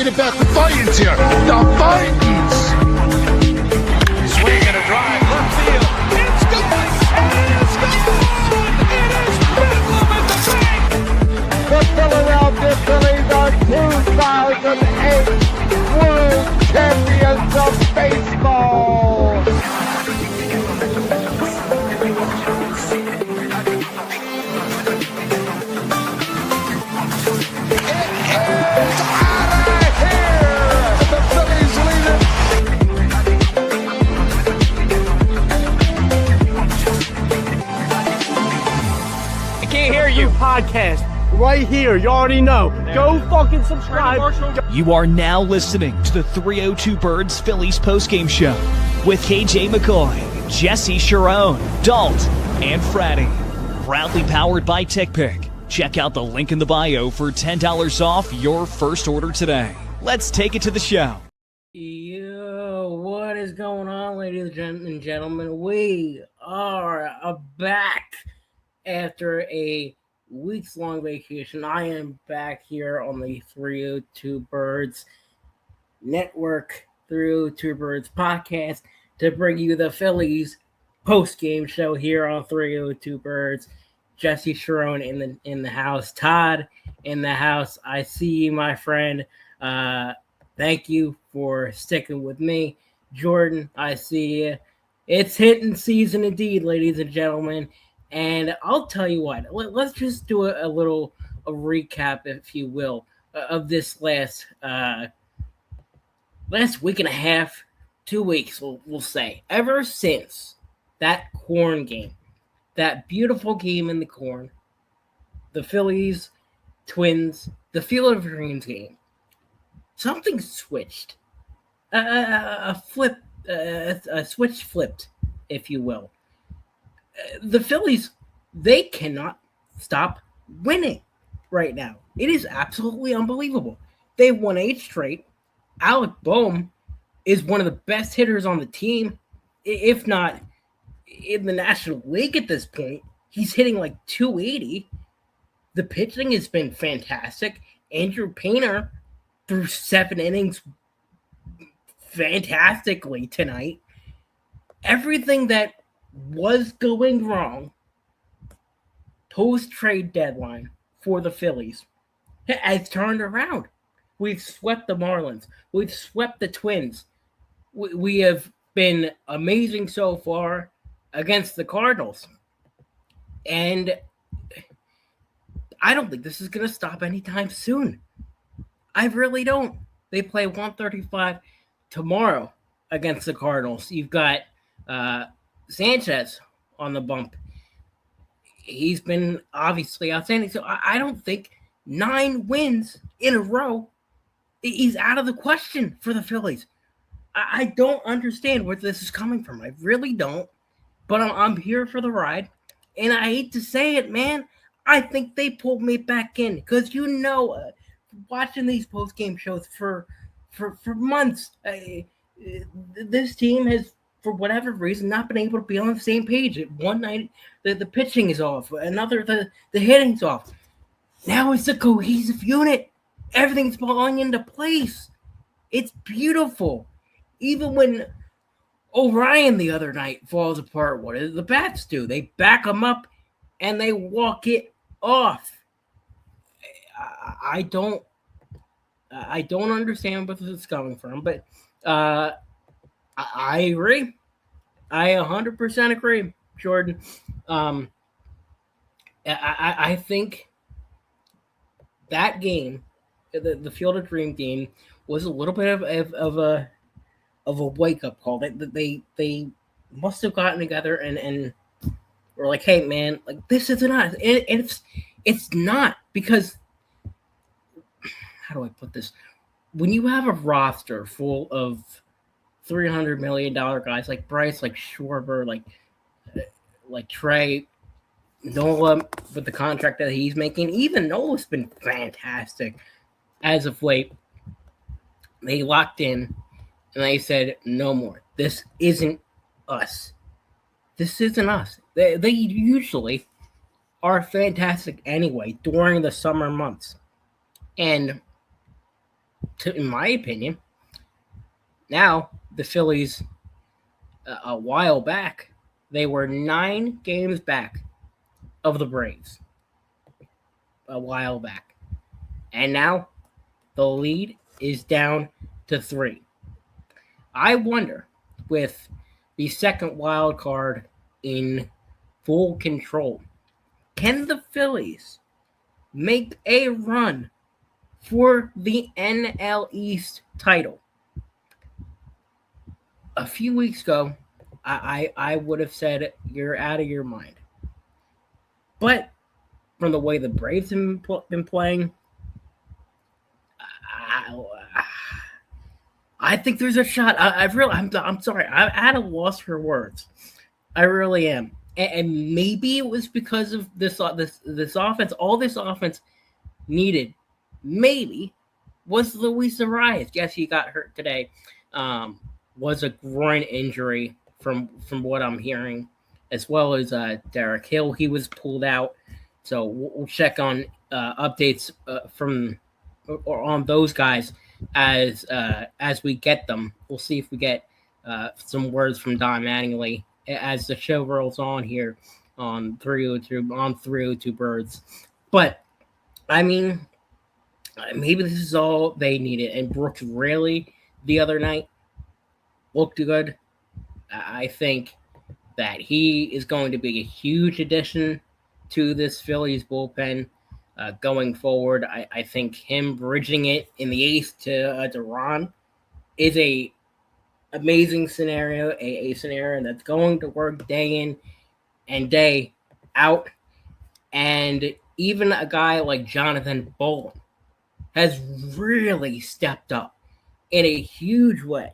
talking about the Vikings here. The Vikings. Swing and a drive, left field. It's gone. It's gone. It is Bedlam at the bank. The Philadelphia Phillies are 2008 World Champions of Baseball. Podcast right here. You already know. Go fucking subscribe. You are now listening to the 302 Birds Phillies postgame show with KJ McCoy, Jesse Sharon, Dalt, and Fratty. Proudly powered by TickPick. Check out the link in the bio for $10 off your first order today. Let's take it to the show. Yo, what is going on, ladies and gentlemen? We are back after a weeks-long vacation. I am back here on the 302 Birds Network, 302 Birds podcast, to bring you the Phillies post-game show here on 302 Birds. Jesse Sharon in the house. Todd in the house. I see you, my friend. Thank you for sticking with me. Jordan, I see you. It's hitting season indeed, ladies and gentlemen. And I'll tell you what, let's just do a little recap, if you will, of this last week and a half, 2 weeks, we'll say. Ever since that corn game, that beautiful game in the corn, the Phillies, Twins, the Field of Dreams game, something switched. A switch flipped, if you will. The Phillies, they cannot stop winning right now. It is absolutely unbelievable. They won 8 straight. Alec Boehm is one of the best hitters on the team, if not in the National League at this point. He's hitting like 280. The pitching has been fantastic. Andrew Painter threw 7 innings fantastically tonight. Everything that was going wrong post-trade deadline for the Phillies has turned around. We've swept the Marlins. We've swept the Twins. We have been amazing so far against the Cardinals. And I don't think this is going to stop anytime soon. I really don't. They play 1:35 tomorrow against the Cardinals. You've got Sanchez on the bump. He's been obviously outstanding. So I don't think 9 wins in a row is out of the question for the Phillies. I don't understand where this is coming from. I really don't. But I'm here for the ride. And I hate to say it, man. I think they pulled me back in. Because watching these post-game shows for months, this team has, for whatever reason, not been able to be on the same page. One night, the pitching is off. Another, the hitting's off. Now it's a cohesive unit. Everything's falling into place. It's beautiful. Even when O'Ryan the other night falls apart, what do the bats do? They back him up and they walk it off. I don't understand where this is coming from, but I agree. I 100% agree, Jordan. I think that game, the Field of Dream game, was a little bit of a wake-up call. They must have gotten together and were like, hey, man, like, this isn't us. It's not, because how do I put this? When you have a roster full of $300 million guys like Bryce, like Schwarber, like Trey, Nola with the contract that he's making, even Nola's been fantastic as of late. They locked in and they said, no more. This isn't us. This isn't us. They usually are fantastic anyway during the summer months. And in my opinion. Now, the Phillies, a while back, they were 9 games back of the Braves a while back. And now the lead is down to 3. I wonder, with the second wild card in full control, can the Phillies make a run for the NL East title? A few weeks ago, I would have said you're out of your mind. But from the way the Braves have been playing, I think there's a shot. I'm sorry. I'm at a loss for words. I really am. And maybe it was because of this offense. All this offense needed, maybe, was Luis Arias. Yes, he got hurt today. Was a groin injury from what I'm hearing, as well as Derek Hill. He was pulled out. So we'll check on updates from or on those guys as we get them. We'll see if we get some words from Don Mattingly as the show rolls on here on 302 Birds. But I mean, maybe this is all they needed. And Brooks Raley the other night looked good. I think that he is going to be a huge addition to this Phillies bullpen going forward. I think him bridging it in the eighth to Duran is a amazing scenario, a scenario that's going to work day in and day out. And even a guy like Jonathan Bolin has really stepped up in a huge way.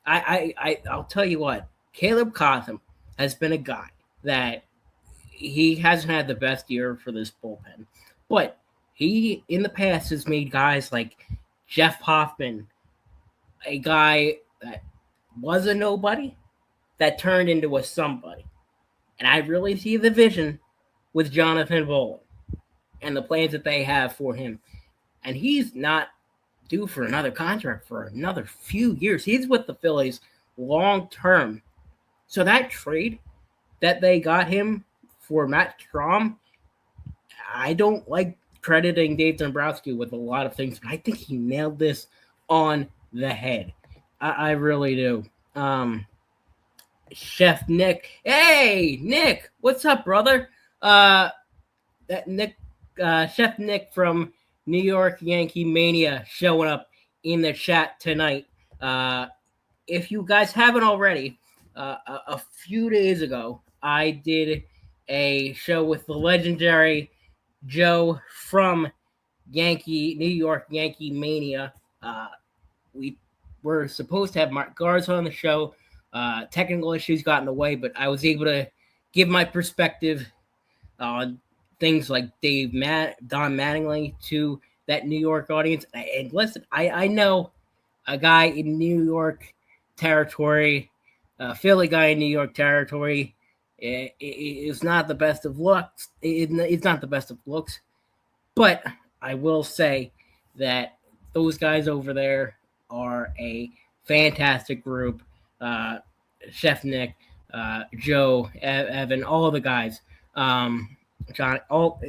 I'll tell you what, Caleb Cotham has been a guy that he hasn't had the best year for this bullpen, but he in the past has made guys like Jeff Hoffman, a guy that was a nobody that turned into a somebody. And I really see the vision with Jonathan Bolin and the plans that they have for him. And he's not due for another contract for another few years. He's with the Phillies long term. So that trade that they got him for Matt Strahm, I don't like crediting Dave Dombrowski with a lot of things, but I think he nailed this on the head. I really do. Chef Nick. Hey, Nick, what's up, brother? Chef Nick from New York Yankee Mania showing up in the chat tonight. If you guys haven't already, a few days ago, I did a show with the legendary Joe from New York Yankee Mania. We were supposed to have Mark Garza on the show. Technical issues got in the way, but I was able to give my perspective on things like Don Mattingly to that New York audience. And listen, I know a guy in New York territory, a Philly guy in New York territory. It's not the best of looks. It's not the best of looks, but I will say that those guys over there are a fantastic group. Chef Nick, Joe, Evan, all of the guys, John,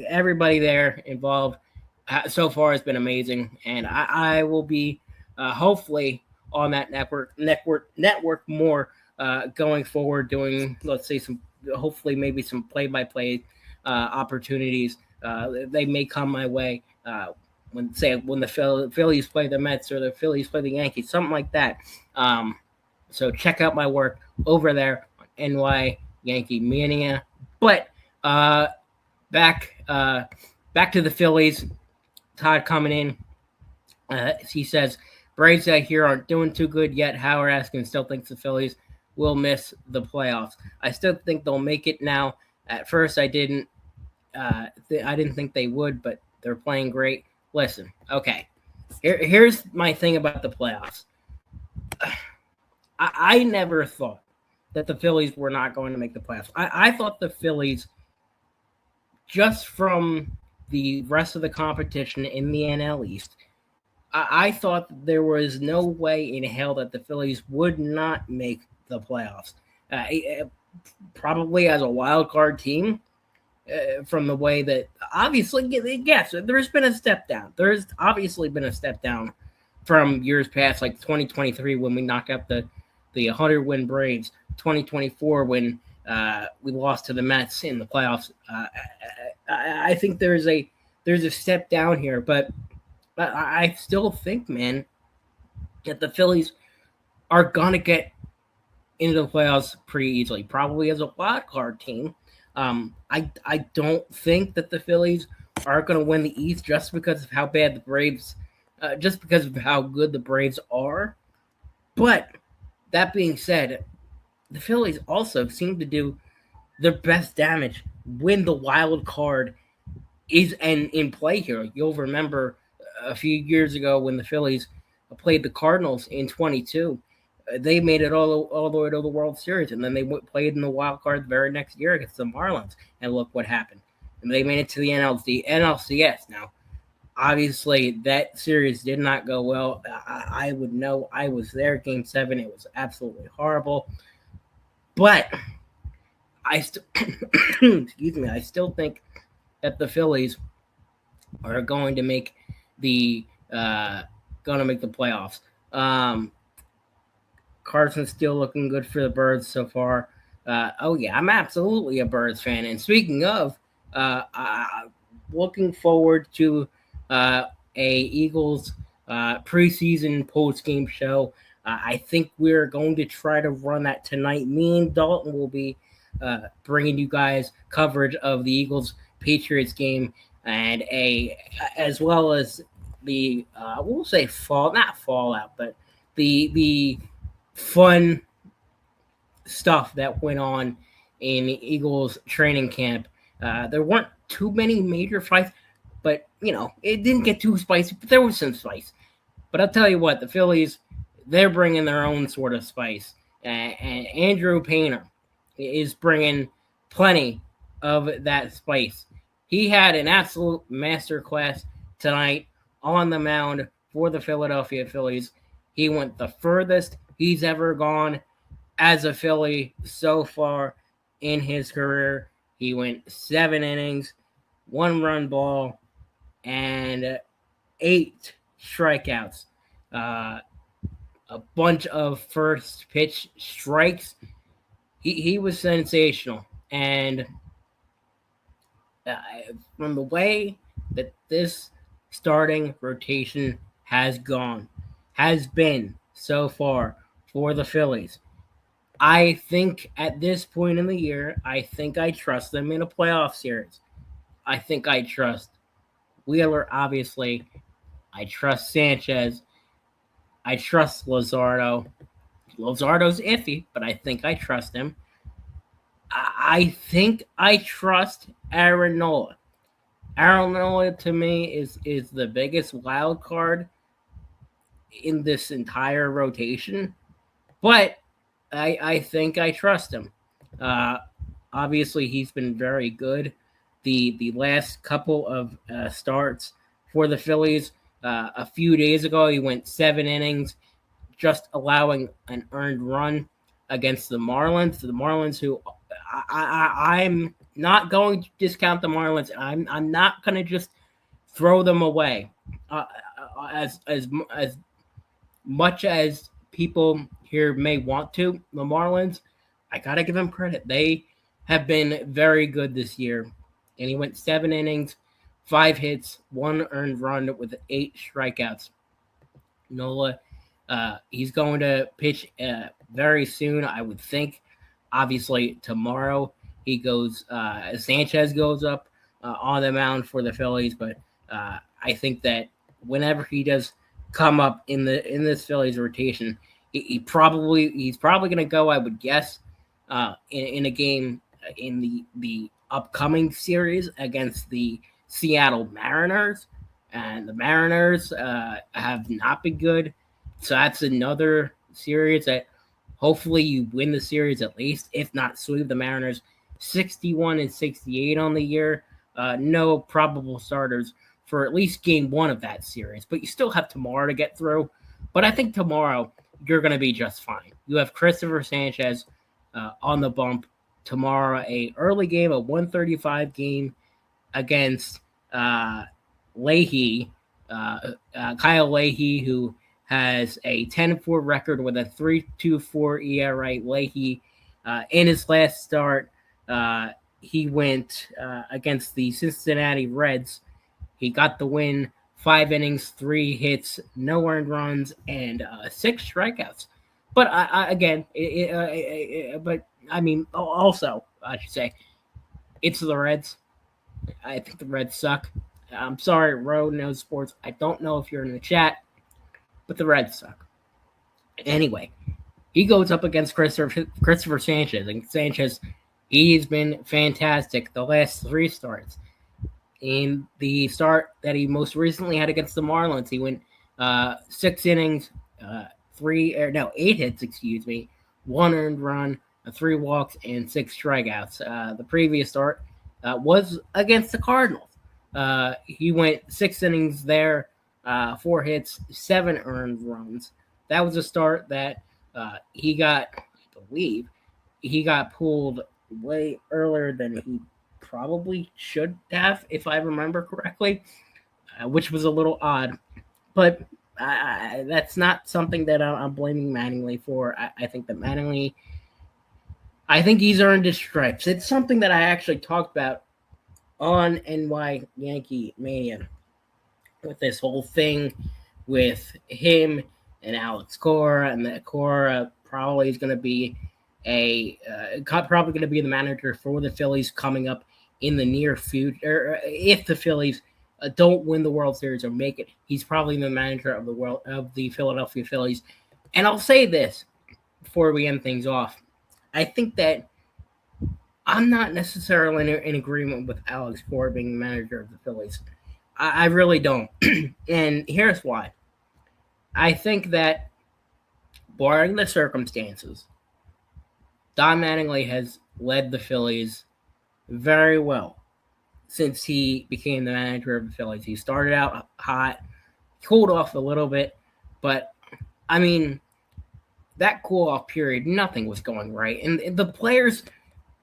everybody there involved so far has been amazing, and I will be hopefully on that network more going forward, doing hopefully maybe some play-by-play opportunities. They may come my way when the Phillies play the Mets or the Phillies play the Yankees, something like that. So check out my work over there on NY Yankee Mania. But back to the Phillies. Todd coming in. He says, Braves out here aren't doing too good yet. Howard Askin still thinks the Phillies will miss the playoffs. I still think they'll make it now. At first, I didn't think they would, but they're playing great. Listen, okay. Here's my thing about the playoffs. I never thought that the Phillies were not going to make the playoffs. I thought the Phillies, just from the rest of the competition in the NL East, I thought there was no way in hell that the Phillies would not make the playoffs. Probably as a wild card team, from the way that obviously, yes, there's been a step down. There's obviously been a step down from years past, like 2023 when we knocked out the 100-win Braves, 2024 when we lost to the Mets in the playoffs. I think there's a step down here, but I still think, man, that the Phillies are gonna get into the playoffs pretty easily, probably as a wild card team. I don't think that the Phillies are going to win the East just because of how bad the Braves, just because of how good the Braves are. But that being said, the Phillies also seem to do their best damage when the wild card is in play here. You'll remember a few years ago when the Phillies played the Cardinals in 22. They made it all the way to the World Series, and then they played in the wild card the very next year against the Marlins, and look what happened. And they made it to the NLCS. Now, obviously, that series did not go well. I would know. I was there, Game 7. It was absolutely horrible. But I excuse me, I still think that the Phillies are going to make the playoffs. Carson's still looking good for the Birds so far. I'm absolutely a Birds fan. And speaking of, looking forward to a Eagles preseason post-game show. I think we're going to try to run that tonight. Me and Dalton will be bringing you guys coverage of the Eagles-Patriots game and as well as the we'll say not fallout, but the fun stuff that went on in the Eagles training camp. There weren't too many major fights, but it didn't get too spicy. But there was some spice. But I'll tell you what, the Phillies, they're bringing their own sort of spice, and Andrew Painter is bringing plenty of that spice. He had an absolute masterclass tonight on the mound for the Philadelphia Phillies. He went the furthest he's ever gone as a Philly so far in his career. He went 7 innings, 1 run ball, and 8 strikeouts. A bunch of first pitch strikes. He was sensational. And from the way that this starting rotation has been so far for the Phillies, I think at this point in the year, I think I trust them in a playoff series. I think I trust Wheeler, obviously. I trust Sanchez. I trust Luzardo. Luzardo's iffy, but I think I trust him. I think I trust Aaron Nola. Aaron Nola, to me, is the biggest wild card in this entire rotation. But I think I trust him. Obviously, he's been very good. The last couple of starts for the Phillies, a few days ago, he went 7 innings, just allowing an earned run against the Marlins. The Marlins, who I'm not going to discount the Marlins. I'm not going to just throw them away. As much as people here may want to, the Marlins, I got to give them credit. They have been very good this year. And he went 7 innings, 5 hits, 1 earned run with 8 strikeouts. Nola, he's going to pitch very soon, I would think. Obviously, tomorrow he goes. Sanchez goes up on the mound for the Phillies, but I think that whenever he does come up in this Phillies rotation, he's probably going to go, I would guess, in a game in the upcoming series against the Seattle Mariners, and the Mariners have not been good. So that's another series that hopefully you win the series at least, if not sweep the Mariners. 61-68 on the year. No probable starters for at least game one of that series. But you still have tomorrow to get through. But I think tomorrow you're going to be just fine. You have Christopher Sanchez on the bump tomorrow, a early game, a 135 game against Leahy, Kyle Leahy, who has a 10-4 record with a 3.24 ERA. Leahy, in his last start, he went against the Cincinnati Reds. He got the win, 5 innings, 3 hits, no earned runs, and 6 strikeouts. But also, I should say, it's the Reds. I think the Reds suck. I'm sorry, Road Knows Sports. I don't know if you're in the chat, but the Reds suck. Anyway, he goes up against Christopher Sanchez, and Sanchez, he's been fantastic the last 3 starts. In the start that he most recently had against the Marlins, he went 6 innings, 8 hits, 1 earned run, 3 walks, and 6 strikeouts. The previous start was against the Cardinals. He went 6 innings there, 4 hits, 7 earned runs. That was a start that he got, I believe, he got pulled way earlier than he probably should have, if I remember correctly, which was a little odd. But that's not something that I'm blaming Mattingly for. I think that Mattingly, I think he's earned his stripes. It's something that I actually talked about on NY Yankee Mania with this whole thing with him and Alex Cora, and that Cora probably is going to be the manager for the Phillies coming up in the near future. If the Phillies don't win the World Series or make it, he's probably the manager of the Philadelphia Phillies. And I'll say this before we end things off. I think that I'm not necessarily in agreement with Alex Cora being the manager of the Phillies. I really don't. And here's why. I think that, barring the circumstances, Don Mattingly has led the Phillies very well since he became the manager of the Phillies. He started out hot, cooled off a little bit, but, I mean, that cool-off period, nothing was going right. And the players,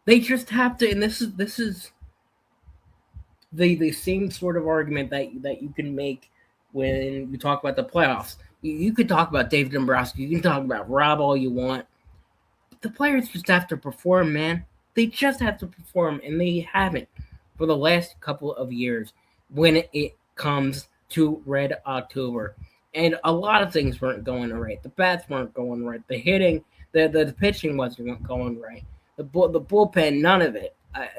they just have to, and this is the same sort of argument that you can make when you talk about the playoffs. You could talk about David Dombrowski. You can talk about Rob all you want. But the players just have to perform, man. They just have to perform, and they haven't for the last couple of years when it comes to Red October. And a lot of things weren't going right. The bats weren't going right. The hitting, the pitching wasn't going right. The bullpen, none of it.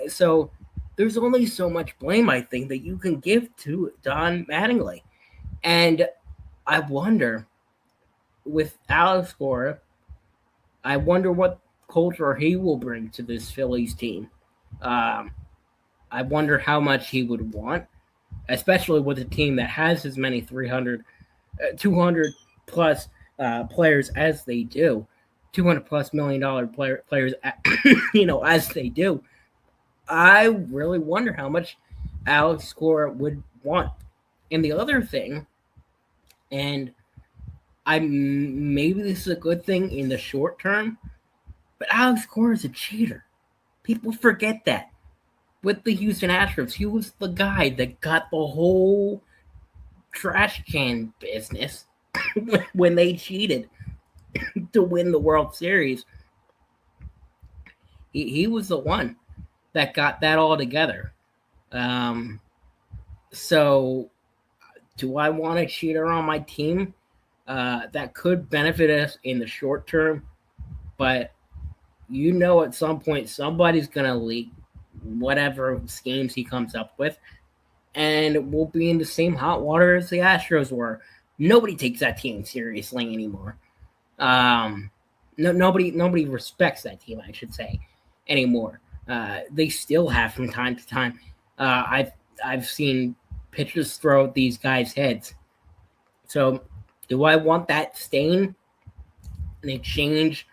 So there's only so much blame, I think, that you can give to Don Mattingly. And I wonder, with Alex Cora, I wonder what culture he will bring to this Phillies team. I wonder how much he would want, especially with a team that has as many 200 plus players as they do, $200 plus $1 million players, as they do. I really wonder how much Alex Cora would want. And the other thing, and maybe this is a good thing in the short term, but Alex Cora is a cheater. People forget that. With the Houston Astros, he was the guy that got the whole trash can business when they cheated to win the World Series. He was the one that got that all together. So do I want a cheater on my team? That could benefit us in the short term, but at some point somebody's going to leak whatever schemes he comes up with, and we'll be in the same hot water as the Astros were. Nobody takes that team seriously anymore. Nobody respects that team, I should say, anymore. They still have from time to time. I've seen pitchers throw at these guys' heads. So do I want that stain in exchange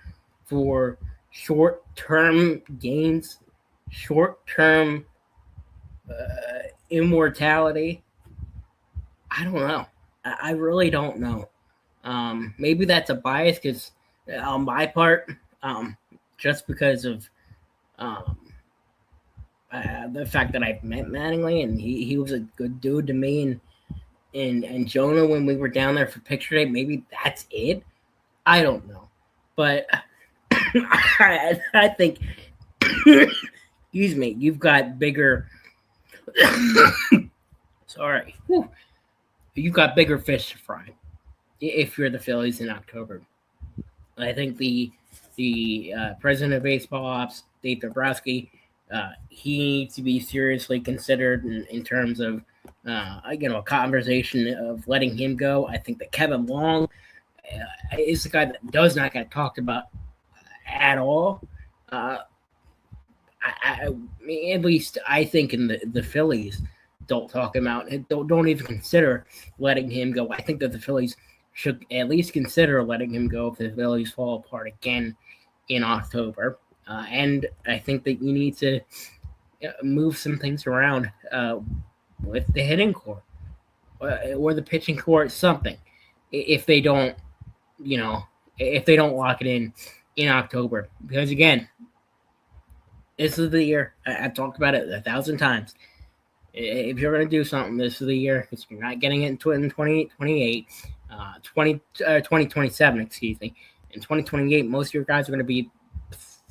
for short-term gains, short-term immortality? I don't know. I really don't know. Maybe that's a bias because on my part, just because of the fact that I've met Mattingly and he was a good dude to me and Jonah when we were down there for picture day. Maybe that's it. I don't know, but I think. Excuse me. You've got bigger. Sorry. Whew. You've got bigger fish to fry if you're the Phillies in October. I think the president of baseball ops, Dave Dombrowski, he needs to be seriously considered in terms of a conversation of letting him go. I think that Kevin Long is the guy that does not get talked about at all. At least I think in the Phillies don't talk about it. Don't even consider letting him go. I think that the Phillies should at least consider letting him go if the Phillies fall apart again in October. And I think that you need to move some things around with the hitting core or the pitching core, something. If they don't, if they don't lock it in October, because again, this is the year. I've talked about it 1,000 times. If you're going to do something, this is the year because you're not getting it in 2028, 2027, excuse me. In 2028, most of your guys are going to be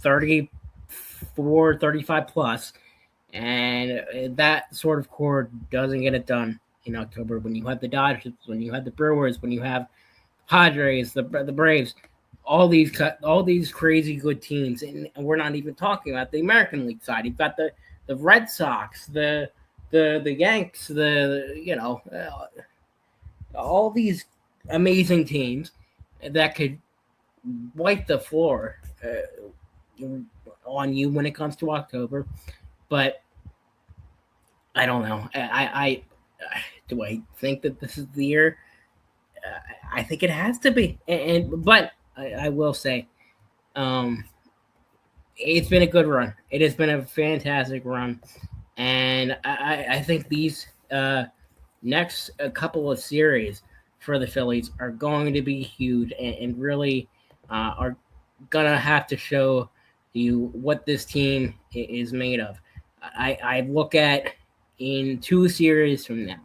34, 35 plus, and that sort of core doesn't get it done in October when you have the Dodgers, when you have the Brewers, when you have the Padres, the Braves. All these crazy good teams, and we're not even talking about the American League side. You've got the Red Sox, the Yanks, all these amazing teams that could wipe the floor on you when it comes to October. But I don't know. I do I think that this is the year? I think it has to be, but. I will say, it's been a good run. It has been a fantastic run, and I think these next couple of series for the Phillies are going to be huge and really are gonna have to show you what this team is made of. I look at in 2 series from now,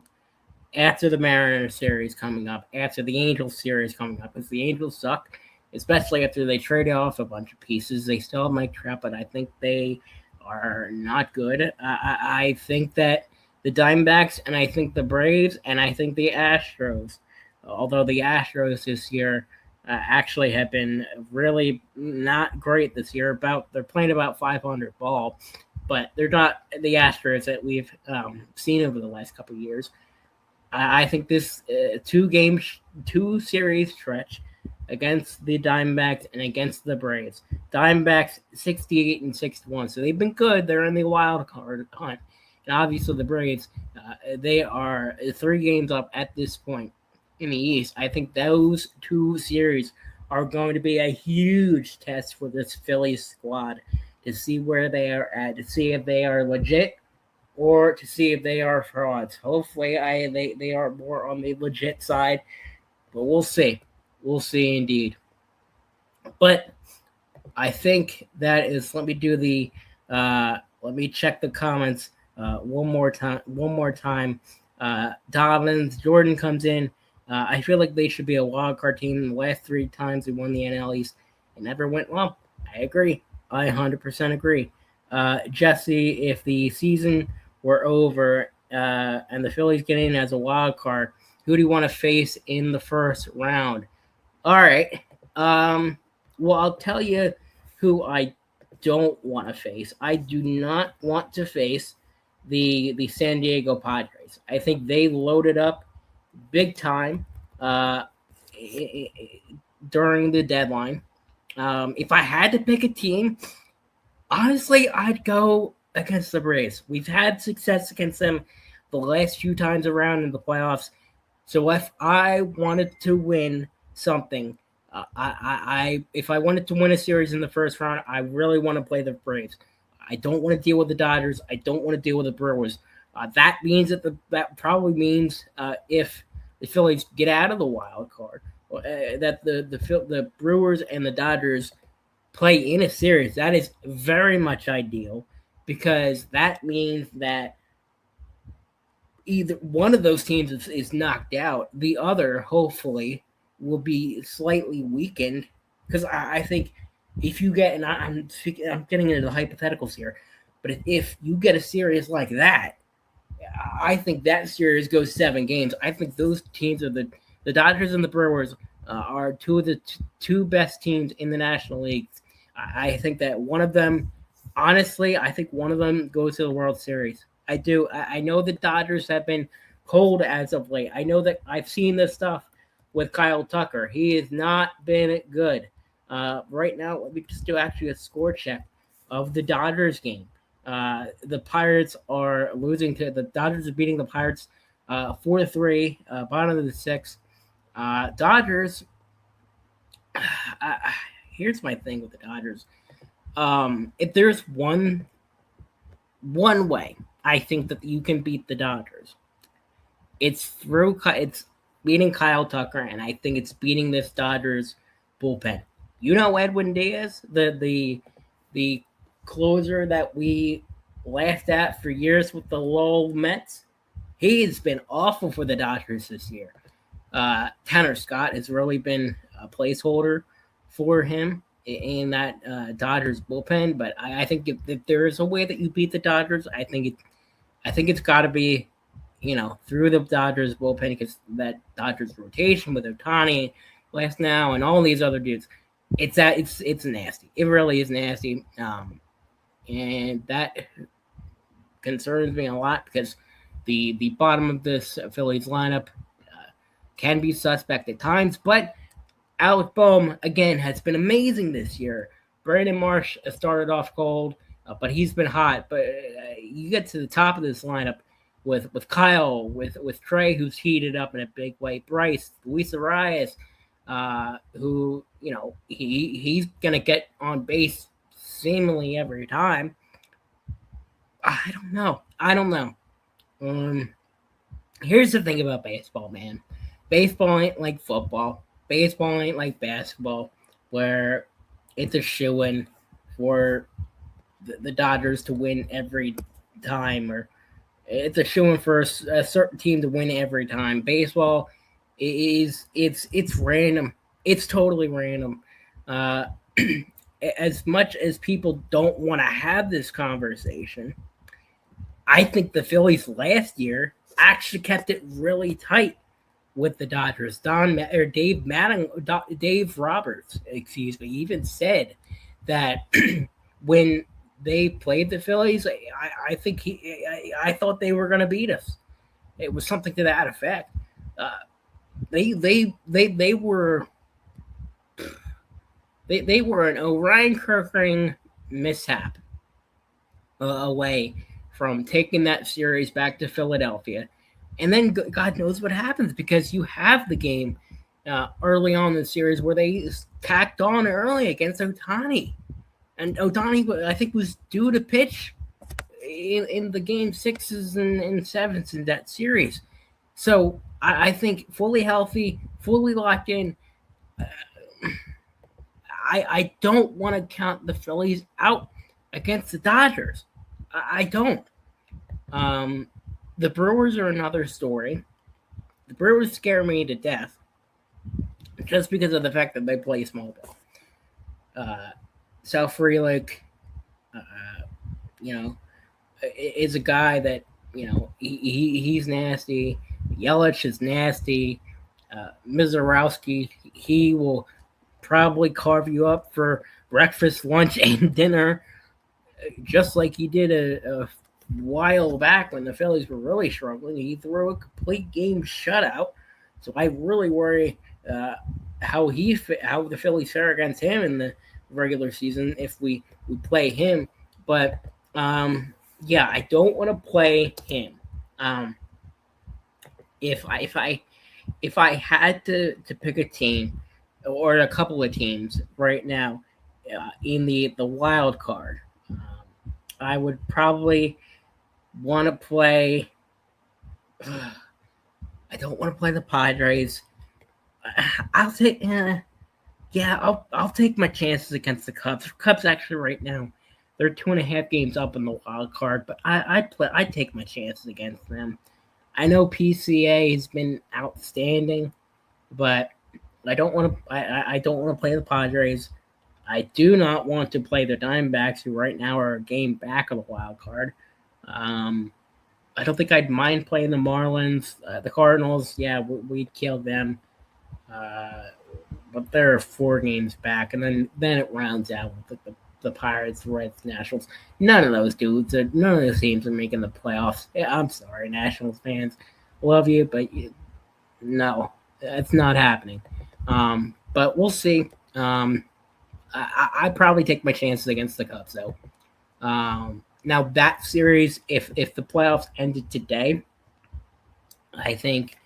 after the Mariners series coming up, after the Angels series coming up, because the Angels suck. Especially after they trade off a bunch of pieces. They still have Mike Trout, but I think they are not good. I think that the Diamondbacks, and I think the Braves, and I think the Astros, although the Astros this year actually have been really not great this year. They're playing about 500 ball, but they're not the Astros that we've seen over the last couple of years. I think this 2 series stretch against the Diamondbacks and against the Braves. Diamondbacks 68-61, so they've been good. They're in the wild card hunt, and obviously the Braves, they are 3 games up at this point in the East. I think those 2 series are going to be a huge test for this Phillies squad to see where they are at, to see if they are legit or to see if they are frauds. Hopefully, they are more on the legit side, but we'll see. We'll see indeed. But I think that is. Let me do the. Let me check the comments one more time. Dobbins, Jordan comes in. I feel like they should be a wild card team. The last 3 times they won the NL East, it never went well. I agree. I 100% agree. Jesse, if the season were over and the Phillies get in as a wild card, who do you want to face in the first round? All right. Well, I'll tell you who I don't want to face. I do not want to face the San Diego Padres. I think they loaded up big time during the deadline. If I had to pick a team, honestly, I'd go against the Braves. We've had success against them the last few times around in the playoffs. So if I wanted to win something, if I wanted to win a series in the first round, I really want to play the Braves. I don't want to deal with the Dodgers. I don't want to deal with the Brewers. That means that probably means if the Phillies get out of the wild card, that the Brewers and the Dodgers play in a series. That is very much ideal because that means that either one of those teams is knocked out. The other, hopefully, will be slightly weakened because I think if you get, and I'm getting into the hypotheticals here, but if you get a series like that, I think that series goes 7 games. I think those teams are the Dodgers and the Brewers are two of the two best teams in the National League. I think that one of them, honestly, I think one of them goes to the World Series. I do. I know the Dodgers have been cold as of late. I know that I've seen this stuff with Kyle Tucker. He has not been good. Right now, let me just do actually a score check of the Dodgers game. The Pirates are losing to the Dodgers are beating the Pirates 4-3, bottom of the 6th. Dodgers. Here's my thing with the Dodgers. If there's one way I think that you can beat the Dodgers, it's beating Kyle Tucker, and I think it's beating this Dodgers bullpen. You know Edwin Diaz, the closer that we laughed at for years with the Lowell Mets. He's been awful for the Dodgers this year. Tanner Scott has really been a placeholder for him in that Dodgers bullpen, but I think if there is a way that you beat the Dodgers, I think it's got to be, through the Dodgers bullpen, because that Dodgers rotation with Ohtani last now and all these other dudes, it's nasty. It really is nasty, and that concerns me a lot because the bottom of this Phillies lineup can be suspect at times, but Alec Boehm, again, has been amazing this year. Brandon Marsh started off cold, but he's been hot. But you get to the top of this lineup with Kyle, with Trey, who's heated up in a big way, Bryce, Luis Arias, who, he's going to get on base seemingly every time. I don't know. Here's the thing about baseball, man. Baseball ain't like football. Baseball ain't like basketball, where it's a shoo-in for the Dodgers to win every time, or it's a shoo-in for a certain team to win every time. Baseball it's random. It's totally random. As much as people don't want to have this conversation, I think the Phillies last year actually kept it really tight with the Dodgers. Dave Roberts, even said that when they played the Phillies, I think I thought they were going to beat us. It was something to that effect. They were an Orion Kerkering mishap away from taking that series back to Philadelphia. And then God knows what happens, because you have the game early on in the series where they tacked on early against Ohtani. And Ohtani, I think, was due to pitch in the game 6s and 7s in that series. So I think fully healthy, fully locked in, I don't want to count the Phillies out against the Dodgers. I don't. The Brewers are another story. The Brewers scare me to death just because of the fact that they play small ball. Sal Frelick, is a guy that, he's nasty. Yelich is nasty. Mizorowski, he will probably carve you up for breakfast, lunch, and dinner, just like he did a while back when the Phillies were really struggling. He threw a complete game shutout. So I really worry how the Phillies fare against him in the regular season if we play him. But I don't want to play him. If I had to pick a team or a couple of teams right now in the wild card, I would probably want to play. I don't want to play the Padres. I'll take. I'll take my chances against the Cubs. Cubs actually right now, they're 2.5 games up in the wild card, but I'd take my chances against them. I know PCA has been outstanding, but I don't want to. I don't want to play the Padres. I do not want to play the Diamondbacks, who right now are a game back of the wild card. I don't think I'd mind playing the Marlins. The Cardinals, yeah, we'd kill them. But they're 4 games back, and then it rounds out with the Pirates, Reds, Nationals. None of those teams are making the playoffs. Yeah, I'm sorry, Nationals fans. Love you, but no, it's not happening. But we'll see. I'd probably take my chances against the Cubs, though. Now, that series, if the playoffs ended today, I think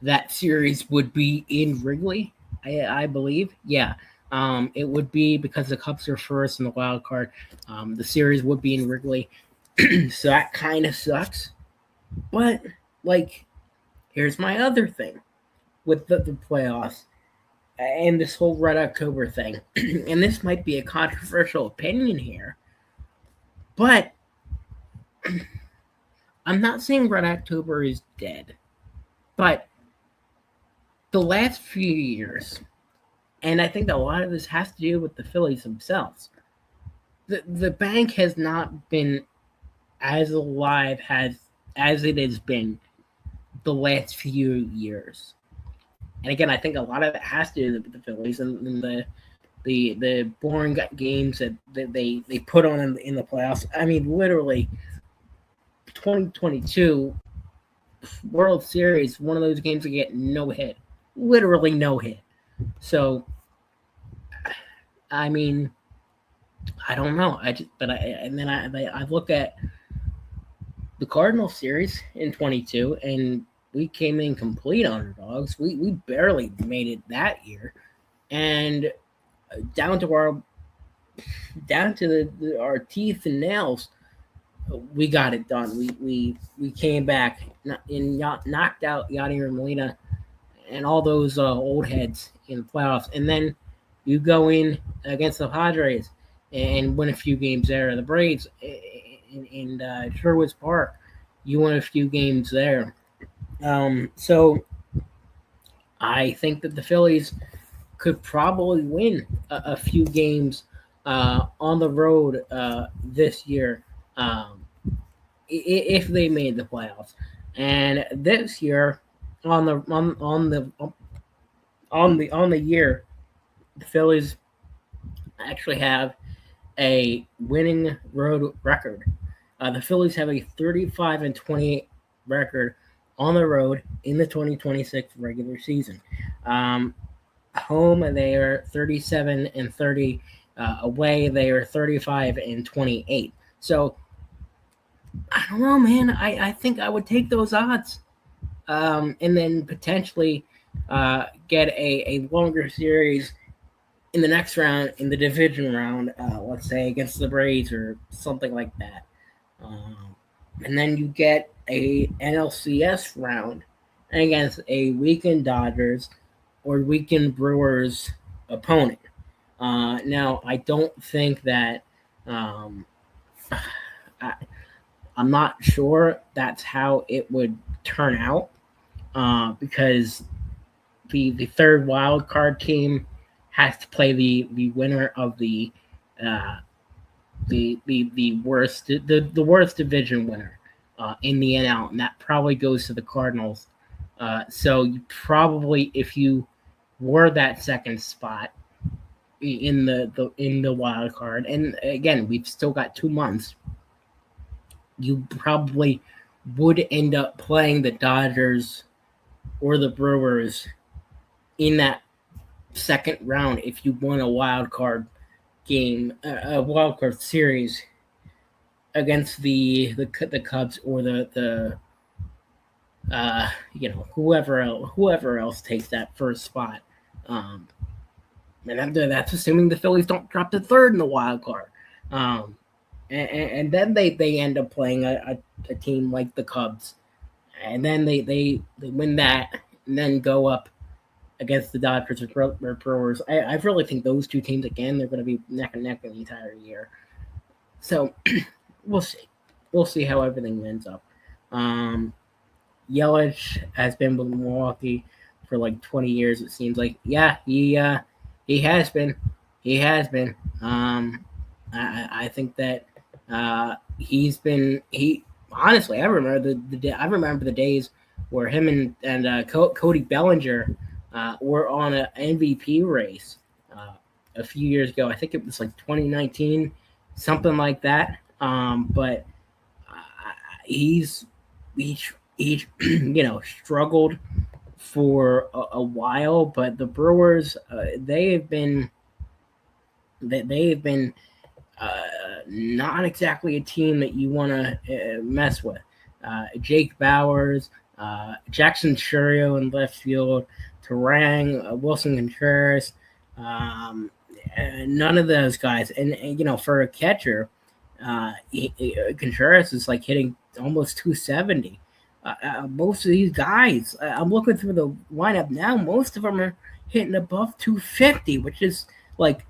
that series would be in Wrigley, I believe. Yeah, it would be because the Cubs are first in the wild card. The series would be in Wrigley, so that kind of sucks. But, here's my other thing with the playoffs and this whole Red October thing. And this might be a controversial opinion here, but I'm not saying Red October is dead, but the last few years, and I think a lot of this has to do with the Phillies themselves, the bank has not been as alive as it has been the last few years. And again, I think a lot of it has to do with the Phillies and the boring games that they put on in the playoffs. I mean, literally, 2022 World Series, one of those games that get no hit, literally no hit. So, I mean, I don't know. I look at the Cardinals series in 22, and we came in complete underdogs. We barely made it that year, and down to our teeth and nails, we got it done. We came back and knocked out Yadier Molina and all those old heads in the playoffs, and then you go in against the Padres and win a few games there. The Braves in Sherwood Park, you won a few games there. So I think that the Phillies could probably win a few games on the road this year if they made the playoffs. And this year, on the year, the Phillies actually have a winning road record. The Phillies have a 35-28 record on the road in the 2026 regular season. Home, they are 37-30. Away, they are 35-28. So, I don't know, man. I think I would take those odds. And then potentially get a longer series in the next round, in the division round, let's say against the Braves or something like that. And then you get a NLCS round against a weakened Dodgers or weakened Brewers opponent. Now, I don't think that I'm not sure that's how it would turn out because the third wild card team has to play the winner of the worst division winner in the NL, and that probably goes to the Cardinals. So you probably, if you were that second spot in the wild card, and again, we've still got 2 months, you probably would end up playing the Dodgers or the Brewers in that second round if you won a wild card game, a wild card series against the Cubs or the whoever else takes that first spot. And that's assuming the Phillies don't drop to third in the wild card. and then they end up playing a team like the Cubs, and then they win that, and then go up against the Dodgers or Brewers. I really think those two teams again, they're going to be neck and neck the entire year. So we'll see. We'll see how everything ends up. Yelich has been with Milwaukee for like 20 years. It seems like, yeah, he has been. He has been. I think that he's been. He honestly, I remember the days where him and Cody Bellinger were on an MVP race a few years ago. I think it was like 2019, something like that. But he's struggled for a while. But the Brewers, they've been not exactly a team that you want to mess with. Jake Bowers, Jackson Churio in left field, Terang, Wilson Contreras, none of those guys. And for a catcher, Contreras is like hitting almost 270. Most of these guys, I'm looking through the lineup now, most of them are hitting above 250, which is like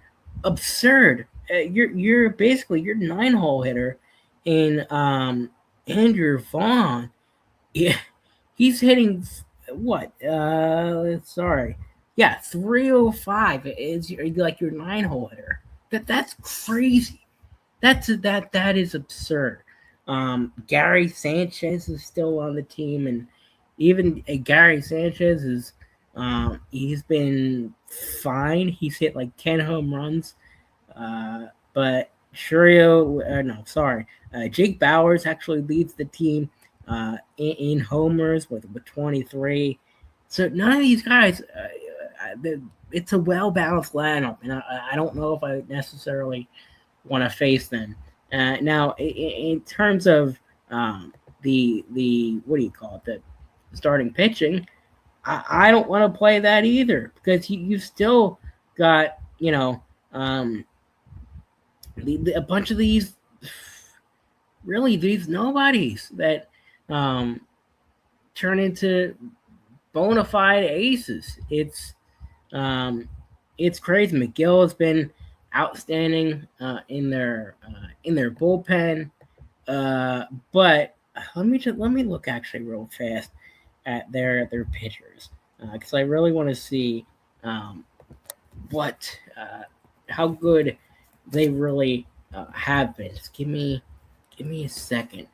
absurd. You're basically your 9-hole hitter in Andrew Vaughn. Yeah, he's hitting what? 305 is like your 9-hole hitter. That's crazy. That is absurd. Gary Sanchez is still on the team, and even Gary Sanchez is he's been fine. He's hit like 10 home runs. But Jake Bowers actually leads the team in homers with 23. So none of these guys, it's a well-balanced lineup, and I don't know if I necessarily want to face them. Now, in terms of the the starting pitching, I don't want to play that either, because you still got a bunch of these nobodies that turn into bona fide aces. It's crazy. McGill has been outstanding in their bullpen, but let me look actually real fast at their pitchers, because I really want to see how good they really have been. Just give me a second.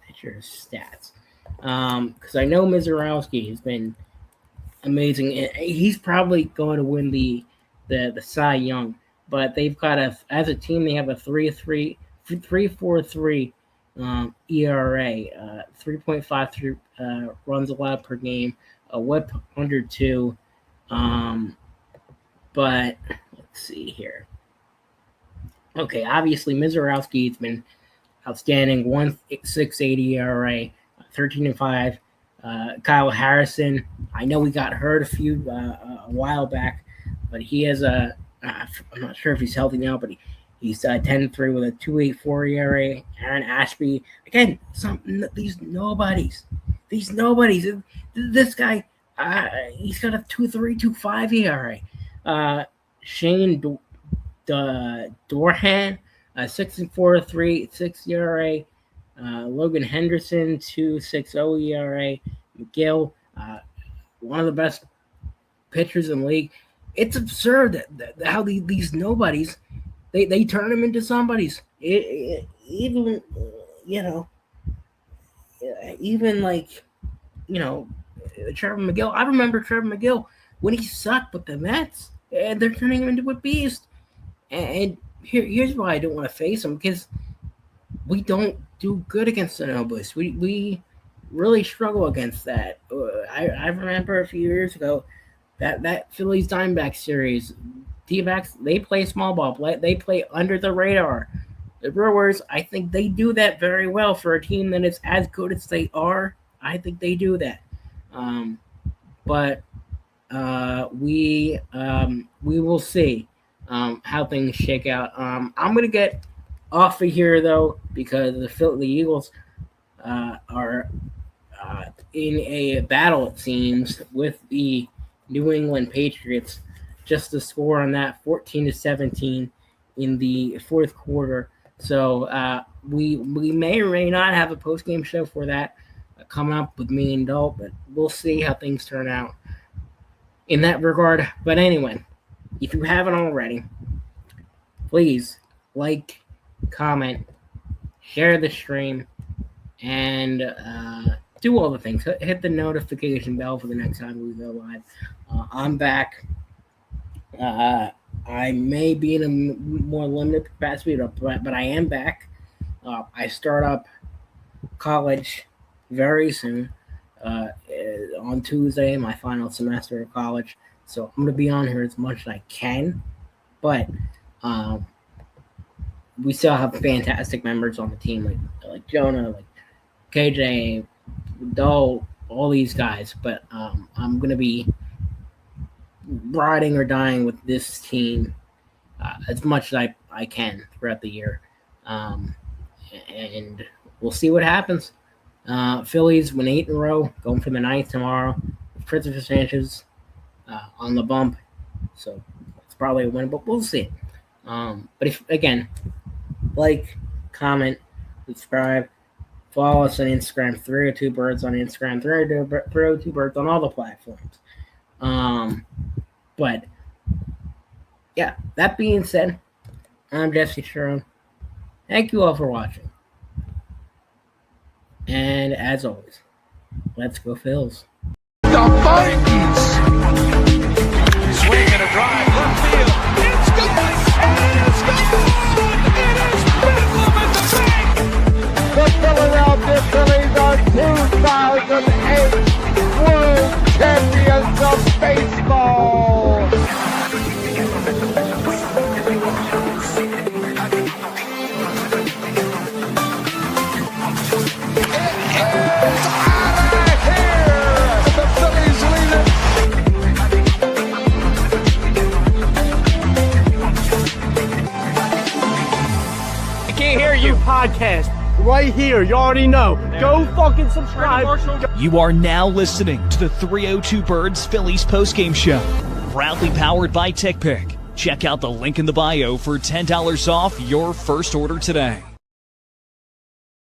Pitcher stats, because I know Mizorowski has been amazing. He's probably going to win the Cy Young, but they've got as a team they have a 3.43 ERA, 3.53 runs allowed per game, a WHIP under 2. But let's see here. Okay, obviously Mizorowski's been outstanding, 1.680 ERA, 13-5. Kyle Harrison, I know he got hurt a while back, but he has I'm not sure if he's healthy now, but he's 10-3 with a 2.84 ERA. Aaron Ashby, again, these nobodies. This guy, he's got a 2.3, 2.5 ERA. Shane Dorhan, 6.4, 3.6 ERA. Logan Henderson, 2.60 ERA. McGill, one of the best pitchers in the league. It's absurd that how these nobodies, they turn them into somebodies. Even Trevor McGill. I remember Trevor McGill when he sucked with the Mets, and they're turning him into a beast. And here's why I don't want to face him, because we don't do good against the nobodies. We really struggle against that. I remember a few years ago that Phillies Diamondbacks series. D-backs, they play small ball. They play under the radar. The Brewers, I think they do that very well for a team that is as good as they are. I think they do that. But we will see. how things shake out. I'm going to get off of here, though, because the Eagles are in a battle, it seems, with the New England Patriots. Just the score on that, 14-17 in the fourth quarter. So we may or may not have a post-game show for that coming up with me and Dalt, but we'll see how things turn out in that regard. But anyway, if you haven't already, please like, comment, share the stream, and do all the things. Hit the notification bell for the next time we go live. I'm back. I may be in a more limited capacity, but I am back. I start up college very soon. On Tuesday, my final semester of college. So I'm going to be on here as much as I can. But we still have fantastic members on the team, like Jonah, like KJ, Dole, all these guys. But I'm going to be riding or dying with this team as much as I can throughout the year. And we'll see what happens. Phillies win 8 in a row, going for the 9th tomorrow. Christopher Sanchez on the bump. So it's probably a win, but we'll see. But if, again, like, comment, subscribe, follow us on Instagram, 302birds on Instagram, 302birds on all the platforms. But yeah, that being said, I'm Jesse Sharon. Thank you all for watching. And as always, let's go Phils. The Vikings. Swing and a drive, left field. It's gone. It's gone. It is Bedlam at the bank. The Philadelphia Phillies are 2008 World Champions of Baseball. Podcast right here. You already know. Go fucking subscribe. You are now listening to the 302 Birds Phillies postgame show, proudly powered by TickPick. Check out the link in the bio for $10 off your first order today.